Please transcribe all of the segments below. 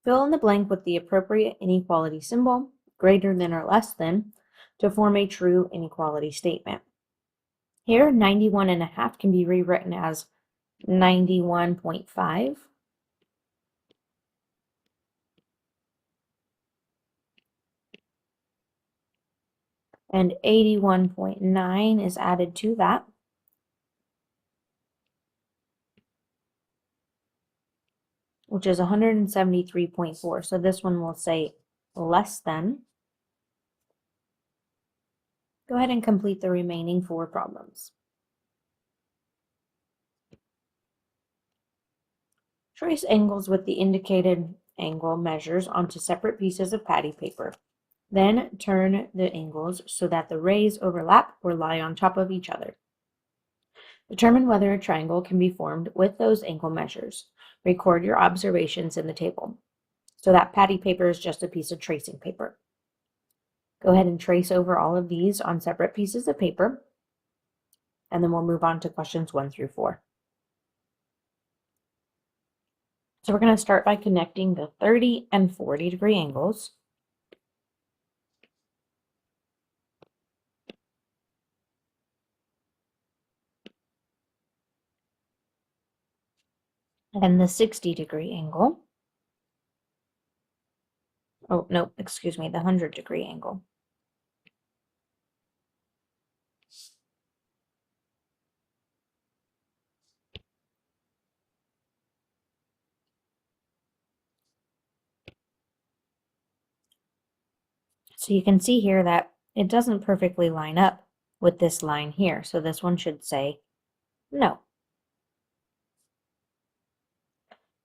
Fill in the blank with the appropriate inequality symbol, greater than or less than, to form a true inequality statement. Here, 91.5 can be rewritten as 91.5. And 81.9 is added to that. Which is 173.4. So this one will say less than. Go ahead and complete the remaining 4 problems. Trace angles with the indicated angle measures onto separate pieces of patty paper. Then turn the angles so that the rays overlap or lie on top of each other. Determine whether a triangle can be formed with those angle measures. Record your observations in the table. So that patty paper is just a piece of tracing paper. Go ahead and trace over all of these on separate pieces of paper, and then we'll move on to questions 1 through 4. So we're going to start by connecting the 30 and 40 degree angles. And the 60 degree angle. Oh, no, excuse me, the 100 degree angle. So you can see here that it doesn't perfectly line up with this line here. So this one should say no.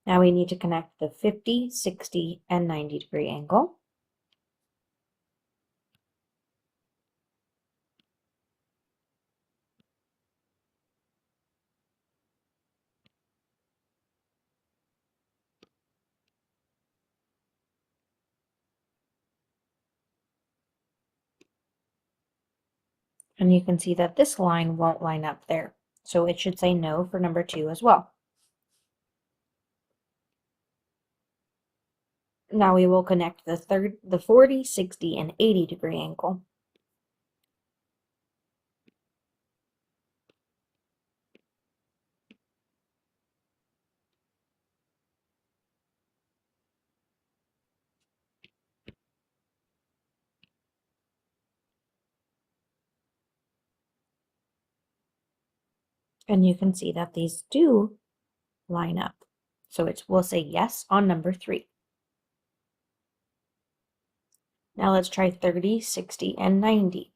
Now we need to connect the 50, 60, and 90 degree angle. And you can see that this line won't line up there. So it should say no for number 2 as well. Now we will connect the 40, 60, and 80 degree angle. And you can see that these do line up. So we'll say yes on number 3. Now let's try 30, 60, and 90.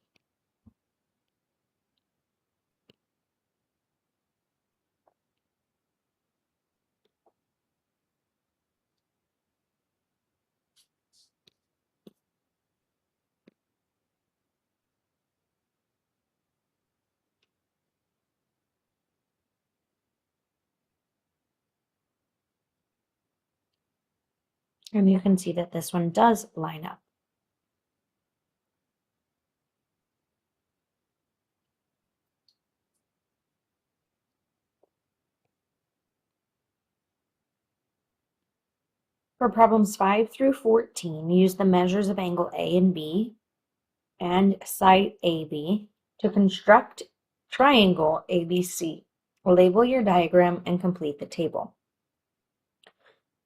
And you can see that this one does line up. For problems 5 through 14, use the measures of angle A and B and side AB to construct triangle ABC. Label your diagram and complete the table.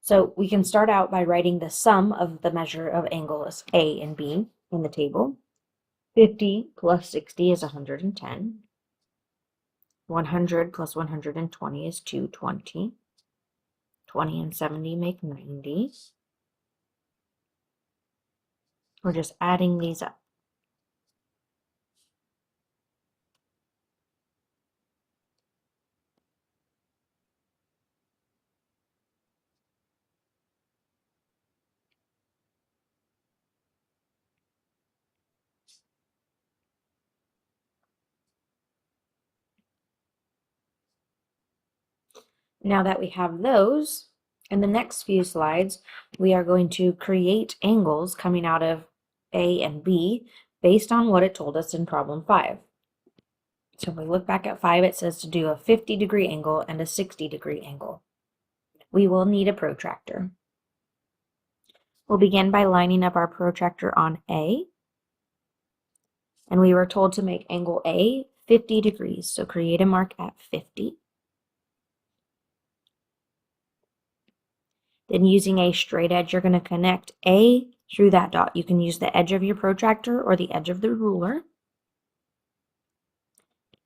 So we can start out by writing the sum of the measure of angles A and B in the table. 50 plus 60 is 110. 100 plus 120 is 220. 20 and 70 make 90. We're just adding these up. Now that we have those, in the next few slides, we are going to create angles coming out of A and B based on what it told us in problem 5. So if we look back at 5, it says to do a 50 degree angle and a 60 degree angle. We will need a protractor. We'll begin by lining up our protractor on A, and we were told to make angle A 50 degrees, so create a mark at 50. Then using a straight edge, you're going to connect A through that dot. You can use the edge of your protractor or the edge of the ruler.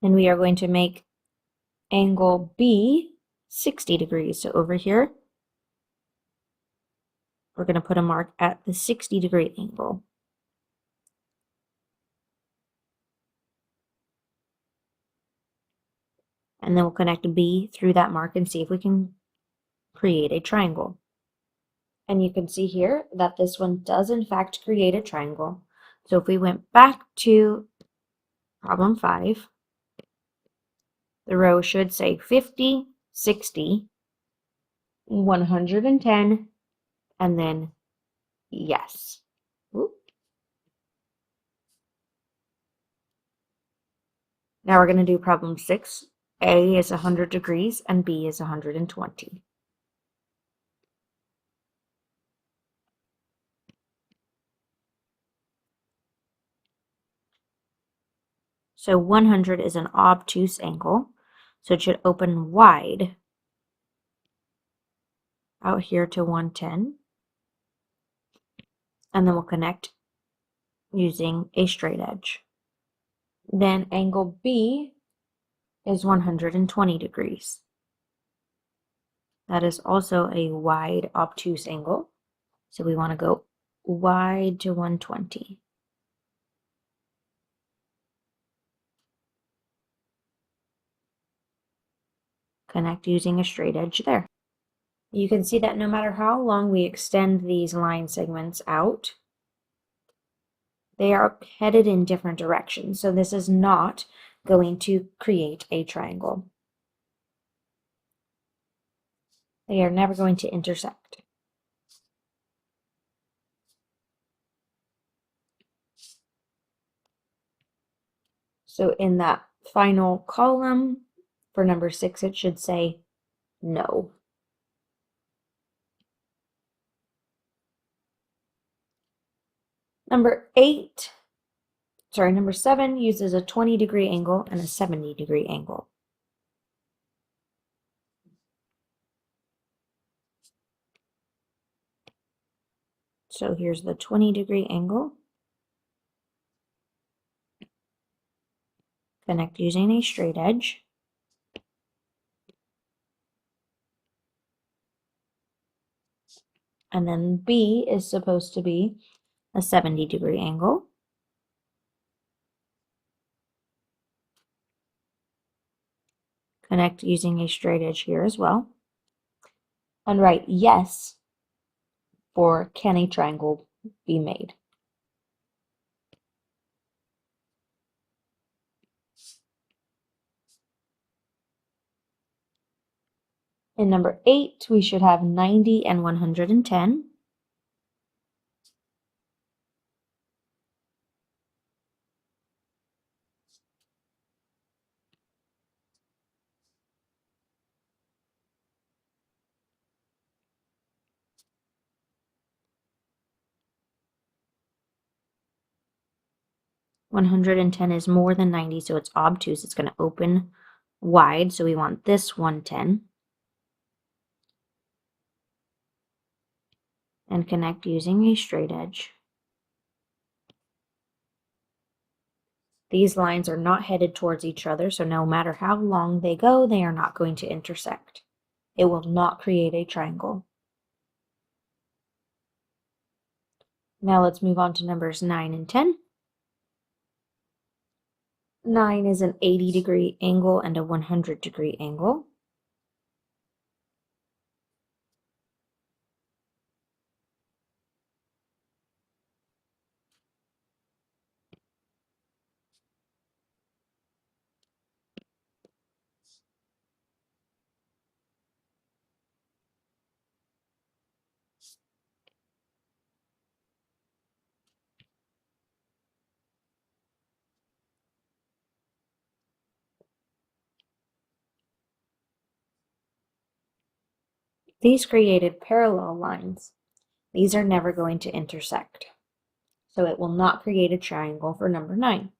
Then we are going to make angle B 60 degrees. So over here, we're going to put a mark at the 60-degree angle. And then we'll connect B through that mark and see if we can create a triangle. And you can see here that this one does in fact create a triangle. So if we went back to problem 5, the row should say 50, 60, 110, and then yes. Oop. Now we're going to do problem 6. A is 100 degrees and B is 120. So 100 is an obtuse angle, so it should open wide out here to 110. And then we'll connect using a straight edge. Then angle B is 120 degrees. That is also a wide obtuse angle. So we want to go wide to 120. Connect using a straight edge there. You can see that no matter how long we extend these line segments out, they are headed in different directions. So this is not going to create a triangle. They are never going to intersect. So in that final column for number 6, it should say no. Number 7 uses a 20-degree angle and a 70-degree angle. So here's the 20-degree angle. Connect using a straight edge. And then B is supposed to be a 70-degree angle. Connect using a straight edge here as well. And write yes for can a triangle be made. In number 8, we should have 90 and 110. (110) is more than 90, so it's obtuse. It's going to open wide, so we want this 110. And connect using a straight edge. These lines are not headed towards each other, so no matter how long they go, they are not going to intersect. It will not create a triangle. Now let's move on to numbers 9 and 10. 9 is an 80-degree angle and a 100-degree angle. These created parallel lines. These are never going to intersect. So it will not create a triangle for number 9.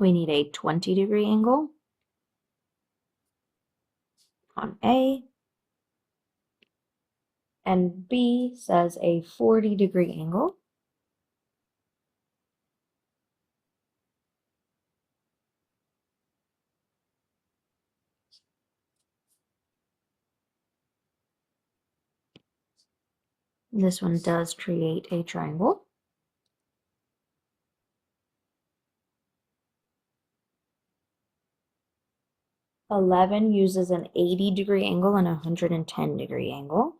We need a 20-degree angle on A, and B says a 40-degree angle. This one does create a triangle. "11" uses an 80-degree angle and a 110-degree angle.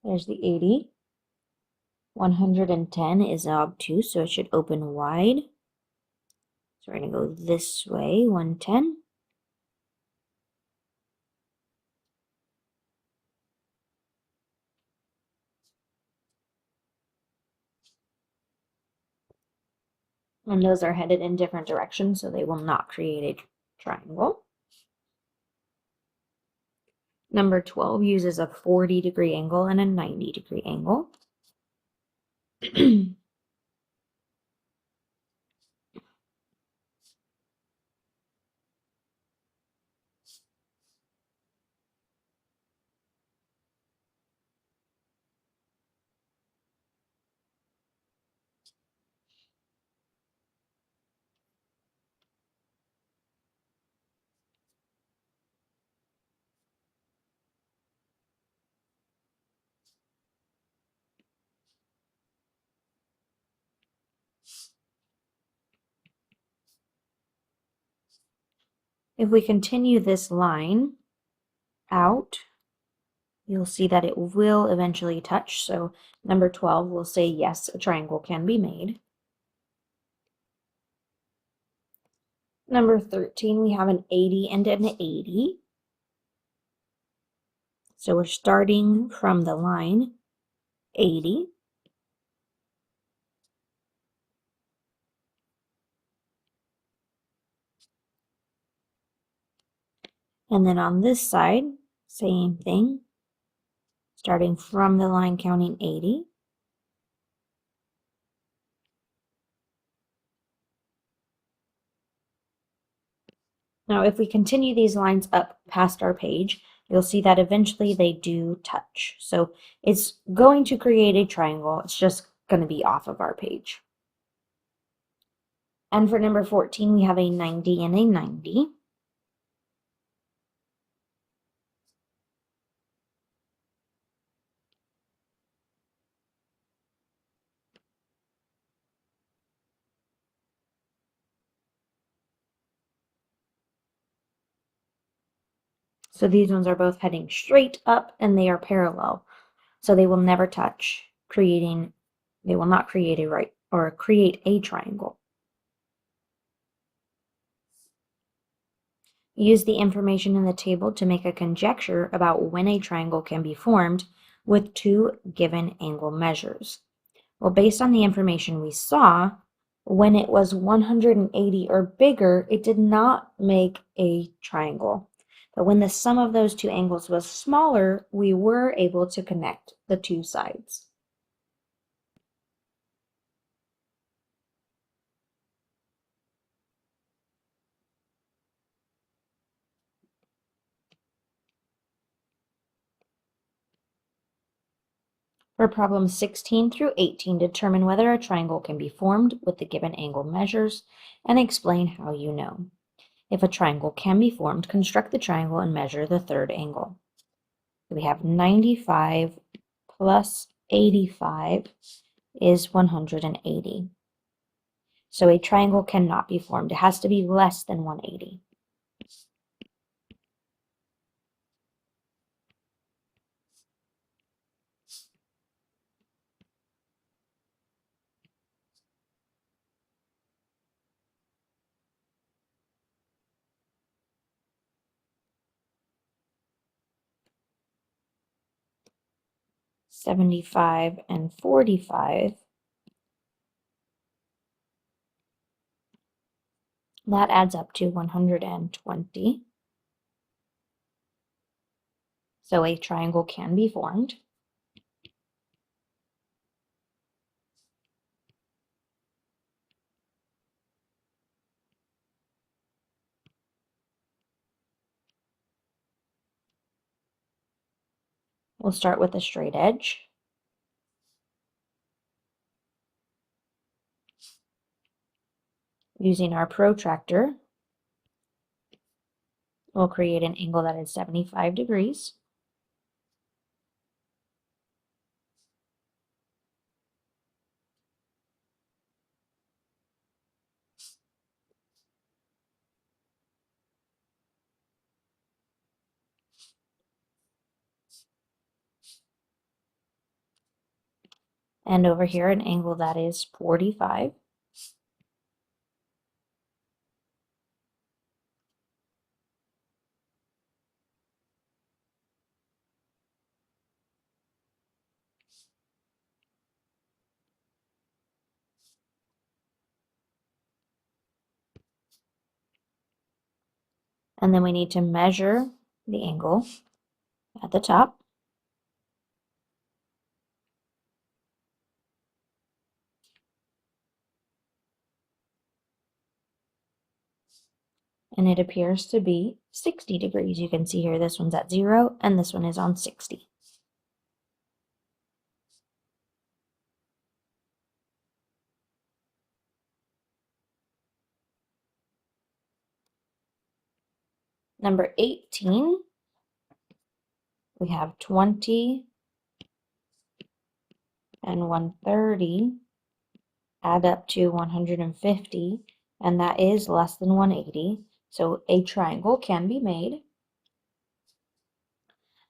There's the 80. 110 is obtuse, so it should open wide. So we're going to go this way, 110. And those are headed in different directions, so they will not create a triangle. Number 12 uses a 40-degree angle and a 90-degree angle. If we continue this line out, you'll see that it will eventually touch. So number 12 will say, yes, a triangle can be made. Number 13, we have an 80 and an 80. So we're starting from the line 80. And then on this side, same thing, starting from the line counting 80. Now, if we continue these lines up past our page, you'll see that eventually they do touch. So it's going to create a triangle. It's just going to be off of our page. And for number 14, we have a 90 and a 90. So these ones are both heading straight up and they are parallel. So they will never touch, they will not create a triangle. Use the information in the table to make a conjecture about when a triangle can be formed with two given angle measures. Well, based on the information we saw, when it was 180 or bigger, it did not make a triangle. But when the sum of those two angles was smaller, we were able to connect the two sides. For problems 16 through 18, determine whether a triangle can be formed with the given angle measures and explain how you know. If a triangle can be formed, construct the triangle and measure the third angle. We have 95 plus 85 is 180. So a triangle cannot be formed. It has to be less than 180. 75 and 45. That adds up to 120. So a triangle can be formed. We'll start with a straight edge. Using our protractor, we'll create an angle that is 75 degrees. And over here, an angle that is 45. And then we need to measure the angle at the top. And it appears to be 60 degrees. You can see here this one's at 0 and this one is on 60. Number 18, we have 20 and 130 add up to 150, and that is less than 180. So a triangle can be made.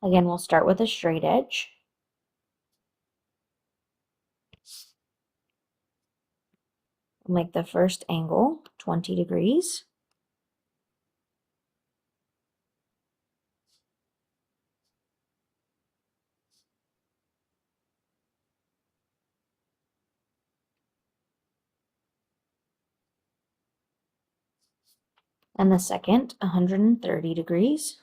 Again, we'll start with a straight edge. We'll make the first angle 20 degrees. And the second 130 degrees.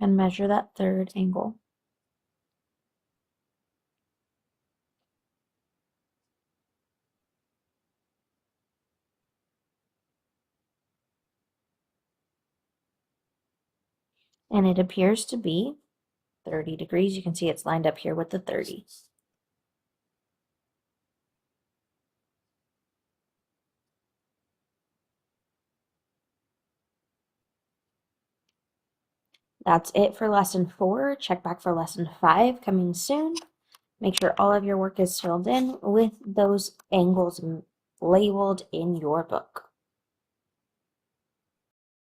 And measure that third angle. And it appears to be 30 degrees. You can see it's lined up here with the 30. That's it for lesson 4. Check back for lesson 5 coming soon. Make sure all of your work is filled in with those angles labeled in your book.